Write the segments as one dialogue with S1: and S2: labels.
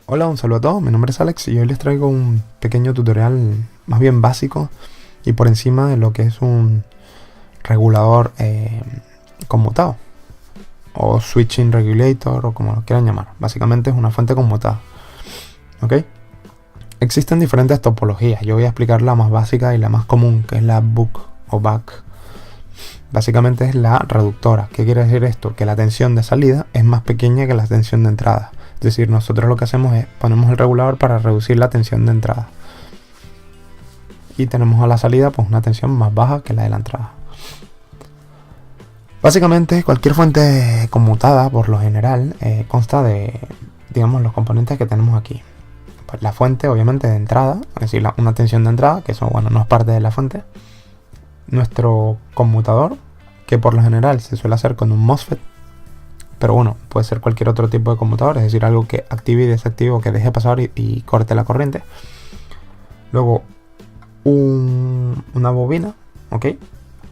S1: Hola, un saludo a todos, mi nombre es Alex y hoy les traigo un pequeño tutorial más bien básico y por encima de lo que es un regulador conmutado o switching regulator o como lo quieran llamar. Básicamente es una fuente conmutada. ¿Ok? Existen diferentes topologías, yo voy a explicar la más básica y la más común, que es la buck o back. Básicamente es la reductora. ¿Qué quiere decir esto? Que la tensión de salida es más pequeña que la tensión de entrada. Es decir, nosotros lo que hacemos es ponemos el regulador para reducir la tensión de entrada. Y tenemos a la salida pues una tensión más baja que la de la entrada. Básicamente cualquier fuente conmutada por lo general consta de, digamos, los componentes que tenemos aquí. Pues la fuente obviamente de entrada, es decir, una tensión de entrada, que eso bueno no es parte de la fuente. Nuestro conmutador, que por lo general se suele hacer con un MOSFET, pero bueno, puede ser cualquier otro tipo de conmutador, es decir, algo que active y desactive o que deje pasar y corte la corriente. Luego una bobina, ¿ok?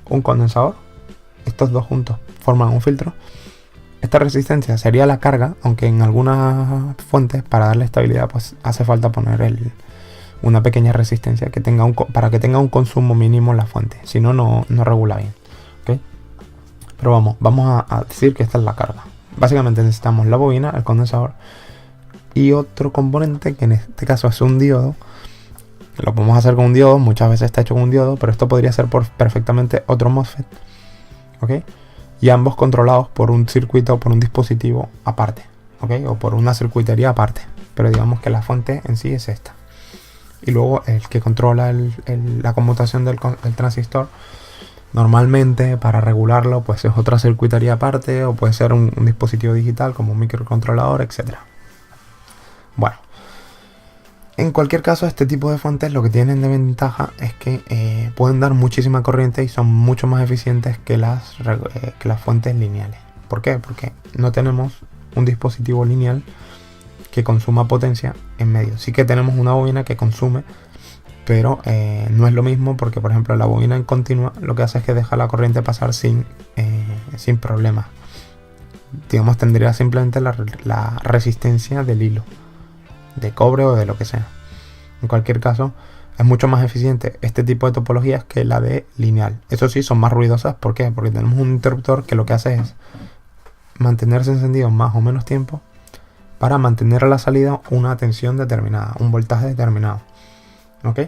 S1: Un condensador. Estos dos juntos forman un filtro. Esta resistencia sería la carga, aunque en algunas fuentes para darle estabilidad pues hace falta poner una pequeña resistencia que tenga para que tenga un consumo mínimo la fuente, si no, no regula bien, ¿ok? Pero vamos a decir que esta es la carga. Básicamente necesitamos la bobina, el condensador y otro componente que en este caso es un diodo. Lo podemos hacer con un diodo, muchas veces está hecho con un diodo, pero esto podría ser perfectamente otro MOSFET, ¿ok? Y ambos controlados por un circuito o por un dispositivo aparte, ¿ok? O por una circuitería aparte, pero digamos que la fuente en sí es esta. Y luego el que controla la conmutación del transistor, normalmente para regularlo pues es otra circuitería aparte o puede ser un dispositivo digital como un microcontrolador, etc. Bueno, en cualquier caso este tipo de fuentes lo que tienen de ventaja es que pueden dar muchísima corriente y son mucho más eficientes que las fuentes lineales. ¿Por qué? Porque no tenemos un dispositivo lineal que consuma potencia en medio. Sí que tenemos una bobina que consume, pero no es lo mismo porque, por ejemplo, la bobina en continua lo que hace es que deja la corriente pasar sin problemas. Digamos, tendría simplemente la resistencia del hilo, de cobre o de lo que sea. En cualquier caso, es mucho más eficiente este tipo de topologías que la de lineal. Eso sí, son más ruidosas. ¿Por qué? Porque tenemos un interruptor que lo que hace es mantenerse encendido más o menos tiempo para mantener a la salida una tensión determinada, un voltaje determinado. ¿Ok?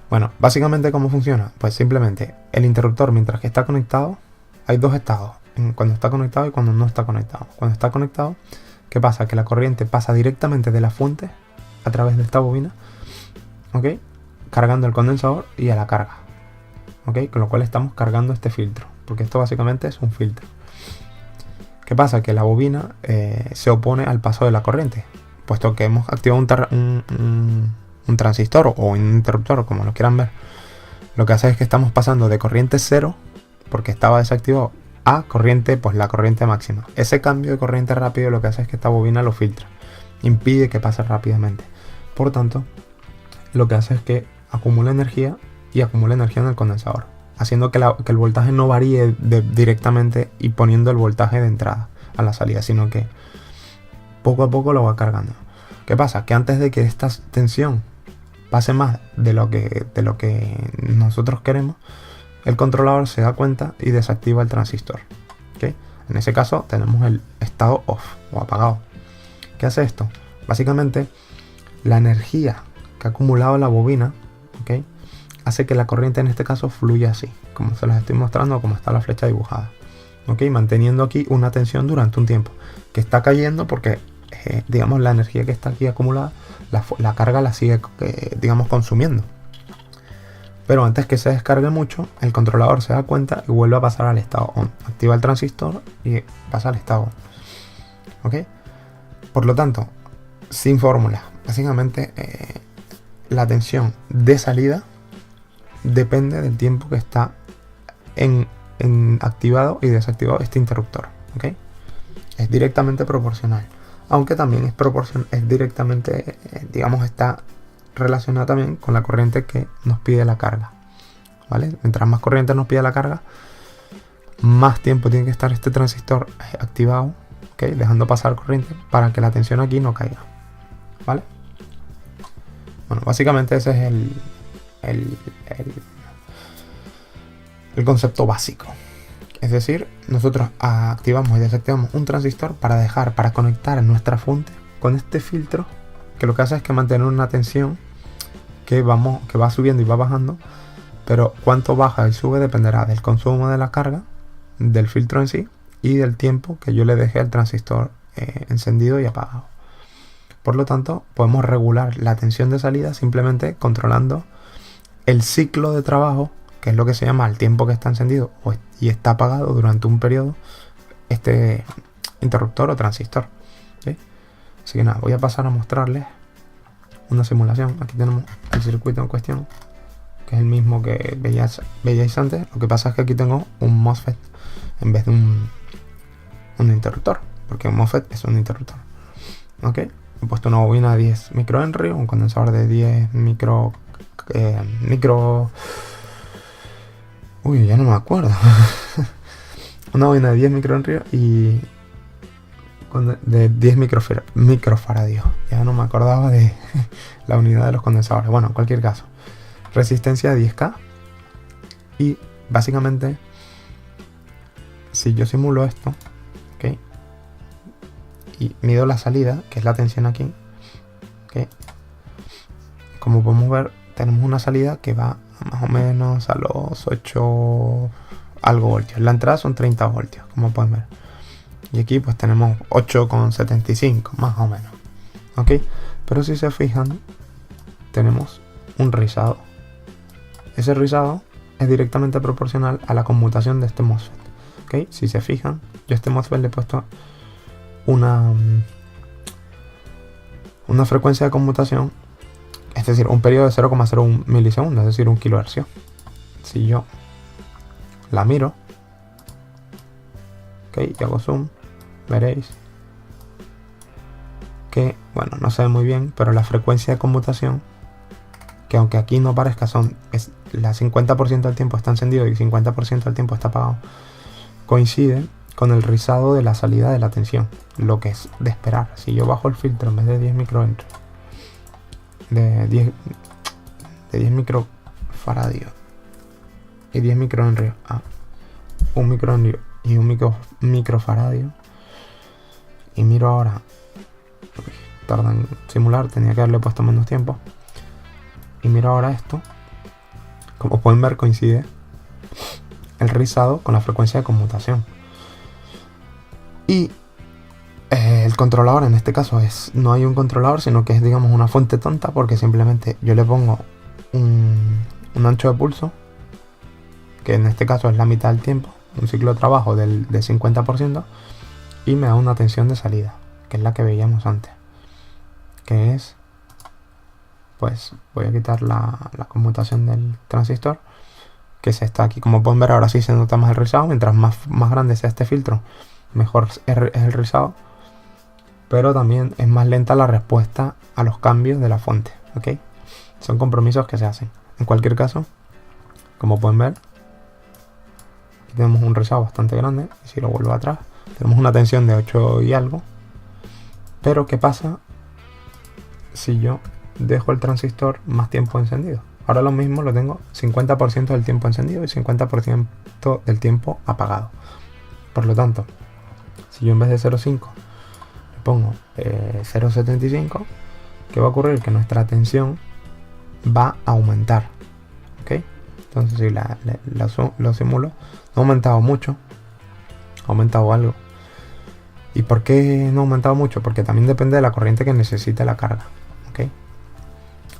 S1: Bueno, básicamente ¿cómo funciona? Pues simplemente el interruptor mientras que está conectado, hay dos estados, cuando está conectado y cuando no está conectado. Cuando está conectado, ¿qué pasa? Que la corriente pasa directamente de la fuente a través de esta bobina, ¿ok? Cargando el condensador y a la carga, ¿ok? Con lo cual estamos cargando este filtro, porque esto básicamente es un filtro. ¿Qué pasa? Que la bobina se opone al paso de la corriente, puesto que hemos activado un transistor o un interruptor, como lo quieran ver. Lo que hace es que estamos pasando de corriente cero, porque estaba desactivado, a corriente, pues la corriente máxima. Ese cambio de corriente rápido lo que hace es que esta bobina lo filtra, impide que pase rápidamente. Por tanto, lo que hace es que acumula energía y acumula energía en el condensador, haciendo que el voltaje no varíe directamente y poniendo el voltaje de entrada a la salida, sino que poco a poco lo va cargando. ¿Qué pasa? Que antes de que esta tensión pase más de lo que nosotros queremos, el controlador se da cuenta y desactiva el transistor, ¿okay? En ese caso tenemos el estado off o apagado. ¿Qué hace esto? Básicamente la energía que ha acumulado la bobina, ¿okay?, hace que la corriente en este caso fluya así, como se les estoy mostrando, como está la flecha dibujada, ¿okay? Manteniendo aquí una tensión durante un tiempo, que está cayendo porque digamos la energía que está aquí acumulada, la carga la sigue digamos consumiendo. Pero antes que se descargue mucho, el controlador se da cuenta y vuelve a pasar al estado on. Activa el transistor y pasa al estado on, ¿ok? Por lo tanto, sin fórmula, básicamente la tensión de salida depende del tiempo que está en activado y desactivado este interruptor, ¿ok? Es directamente proporcional, aunque también es directamente, digamos, está relacionada también con la corriente que nos pide la carga, ¿vale? Mientras más corriente nos pide la carga, más tiempo tiene que estar este transistor activado, ¿ok? Dejando pasar corriente para que la tensión aquí no caiga. ¿vale? Bueno, básicamente ese es el, el concepto básico. Es decir, nosotros activamos y desactivamos un transistor para conectar nuestra fuente con este filtro, que lo que hace es que mantener una tensión que va subiendo y va bajando, pero cuánto baja y sube dependerá del consumo de la carga, del filtro en sí y del tiempo que yo le dejé al transistor encendido y apagado. Por lo tanto, podemos regular la tensión de salida simplemente controlando el ciclo de trabajo, que es lo que se llama el tiempo que está encendido y está apagado durante un periodo este interruptor o transistor, ¿sí? Así que nada, voy a pasar a mostrarles una simulación. Aquí tenemos el circuito en cuestión, que es el mismo que veíais antes. Lo que pasa es que aquí tengo un MOSFET en vez de un interruptor, porque un MOSFET es un interruptor. Ok, he puesto una bobina de 10 microhenry, un condensador de 10 micro. Uy, ya no me acuerdo. Una bobina de 10 microhenry y de 10 microfaradios. Ya no me acordaba de la unidad de los condensadores. Bueno, en cualquier caso, resistencia de 10K. Y básicamente, si yo simulo esto, ¿ok? Y mido la salida, que es la tensión aquí, ¿ok? Como podemos ver, tenemos una salida que va más o menos a los 8 algo voltios. La entrada son 30 voltios, como pueden ver. Y aquí pues tenemos 8,75 más o menos, ¿ok? Pero si se fijan, tenemos un rizado. Ese rizado es directamente proporcional a la conmutación de este MOSFET, ¿ok? Si se fijan, yo a este MOSFET le he puesto una frecuencia de conmutación, es decir, un periodo de 0,01 milisegundos, es decir, 1 kHz. Si yo la miro, ok, y hago zoom, veréis que, bueno, no se ve muy bien, pero la frecuencia de conmutación, que aunque aquí no parezca, la 50% del tiempo está encendido y 50% del tiempo está apagado, coincide con el rizado de la salida de la tensión, lo que es de esperar. Si yo bajo el filtro en vez de 10 microhenry, de 10 microfaradios y 10 microhenry a 1 microhenry y 1 microfaradio, y miro ahora, tarda en simular, tenía que haberle puesto menos tiempo, y miro ahora esto, como pueden ver coincide el rizado con la frecuencia de conmutación. Y el controlador en este caso no hay un controlador, sino que es, digamos, una fuente tonta, porque simplemente yo le pongo un ancho de pulso, que en este caso es la mitad del tiempo, un ciclo de trabajo del 50%, y me da una tensión de salida, que es la que veíamos antes, que es, pues voy a quitar la conmutación del transistor, que se está aquí. Como pueden ver, ahora sí se nota más el rizado. Mientras más grande sea este filtro, mejor es el rizado, pero también es más lenta la respuesta a los cambios de la fuente, ¿ok? Son compromisos que se hacen. En cualquier caso, como pueden ver, aquí tenemos un rizado bastante grande, y si lo vuelvo atrás, tenemos una tensión de 8 y algo. Pero ¿qué pasa si yo dejo el transistor más tiempo encendido? Ahora lo mismo lo tengo 50% del tiempo encendido y 50% del tiempo apagado. Por lo tanto, si yo en vez de 0,5 le pongo 0,75, ¿qué va a ocurrir? Que nuestra tensión va a aumentar, ¿ok? Entonces si lo simulo, no ha aumentado mucho, ha aumentado algo. ¿Y por qué no ha aumentado mucho? Porque también depende de la corriente que necesite la carga, ¿ok?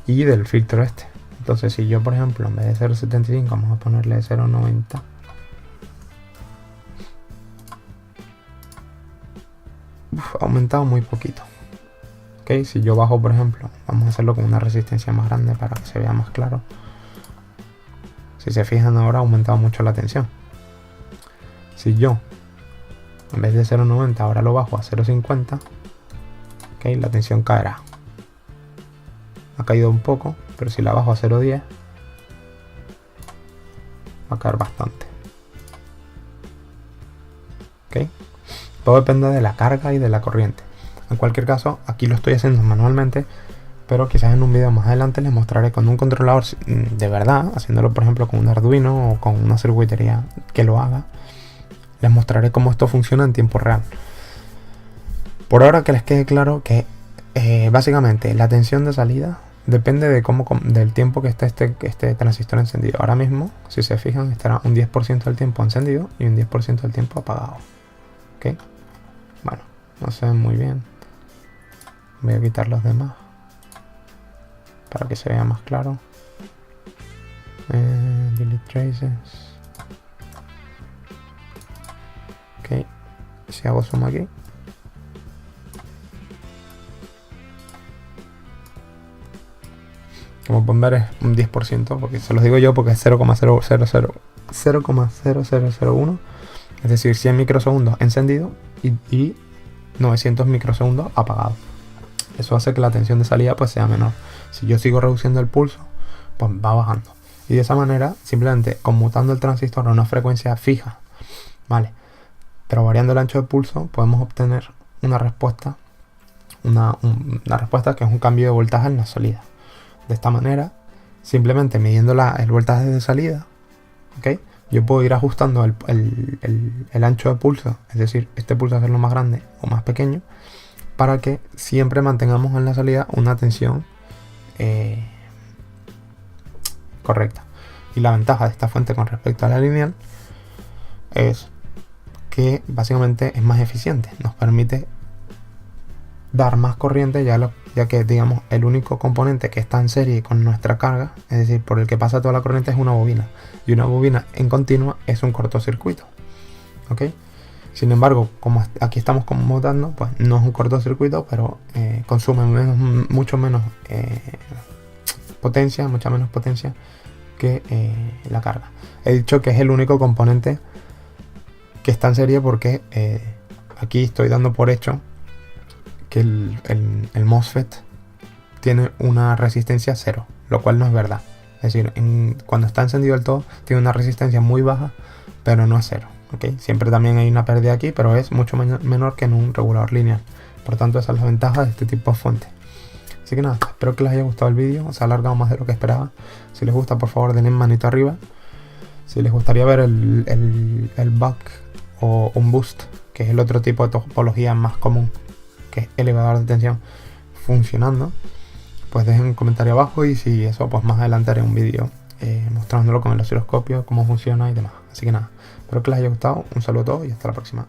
S1: Y del filtro este. Entonces si yo, por ejemplo, en vez de 0,75 vamos a ponerle 0,90, ha aumentado muy poquito, ¿ok? Si yo bajo, por ejemplo, vamos a hacerlo con una resistencia más grande para que se vea más claro. Si se fijan, ahora ha aumentado mucho la tensión. Si yo en vez de 0,90 ahora lo bajo a 0,50, ¿ok? La tensión caerá. Ha caído un poco, pero si la bajo a 0,10 va a caer bastante, ¿ok? Todo depende de la carga y de la corriente. En cualquier caso, aquí lo estoy haciendo manualmente, pero quizás en un video más adelante les mostraré con un controlador de verdad, haciéndolo por ejemplo con un Arduino o con una circuitería que lo haga. Les mostraré cómo esto funciona en tiempo real. Por ahora que les quede claro que básicamente la tensión de salida depende de del tiempo que esté este transistor encendido. Ahora mismo, si se fijan, estará un 10% del tiempo encendido y un 10% del tiempo apagado. ¿Ok? Bueno, no se ven muy bien. Voy a quitar los demás para que se vea más claro. Delete traces. Ok, si hago zoom aquí, como pueden ver es un 10%, porque se los digo yo porque es 0,0001, es decir, 100 microsegundos encendido y 900 microsegundos apagado. Eso hace que la tensión de salida pues sea menor. Si yo sigo reduciendo el pulso, pues va bajando. Y de esa manera, simplemente conmutando el transistor a una frecuencia fija, ¿vale? Pero variando el ancho de pulso, podemos obtener una respuesta, una respuesta que es un cambio de voltaje en la salida. De esta manera, simplemente midiendo el voltaje de salida, ¿ok? Yo puedo ir ajustando el ancho de pulso, es decir, este pulso hacerlo más grande o más pequeño, para que siempre mantengamos en la salida una tensión correcta. Y la ventaja de esta fuente con respecto a la lineal es que básicamente es más eficiente, nos permite dar más corriente ya que digamos el único componente que está en serie con nuestra carga, es decir, por el que pasa toda la corriente, es una bobina, y una bobina en continua es un cortocircuito, ¿ok? Sin embargo, como aquí estamos conmutando, pues no es un cortocircuito, pero consume mucho menos potencia, mucha menos potencia que la carga. He dicho que es el único componente que está en serie porque aquí estoy dando por hecho que el MOSFET tiene una resistencia 0, lo cual no es verdad. Es decir, cuando está encendido del todo, tiene una resistencia muy baja, pero no es 0. ¿Okay? Siempre también hay una pérdida aquí, pero es mucho menor que en un regulador lineal. Por tanto, esa es la ventaja de este tipo de fuente. Así que nada, espero que les haya gustado el vídeo. Se ha alargado más de lo que esperaba. Si les gusta, por favor, denle manito arriba. Si les gustaría ver el buck o un boost, que es el otro tipo de topología más común, que es elevador de tensión funcionando, pues dejen un comentario abajo, y si eso, pues más adelante haré un vídeo mostrándolo con el osciloscopio, cómo funciona y demás. Así que nada, espero que les haya gustado, un saludo a todos y hasta la próxima.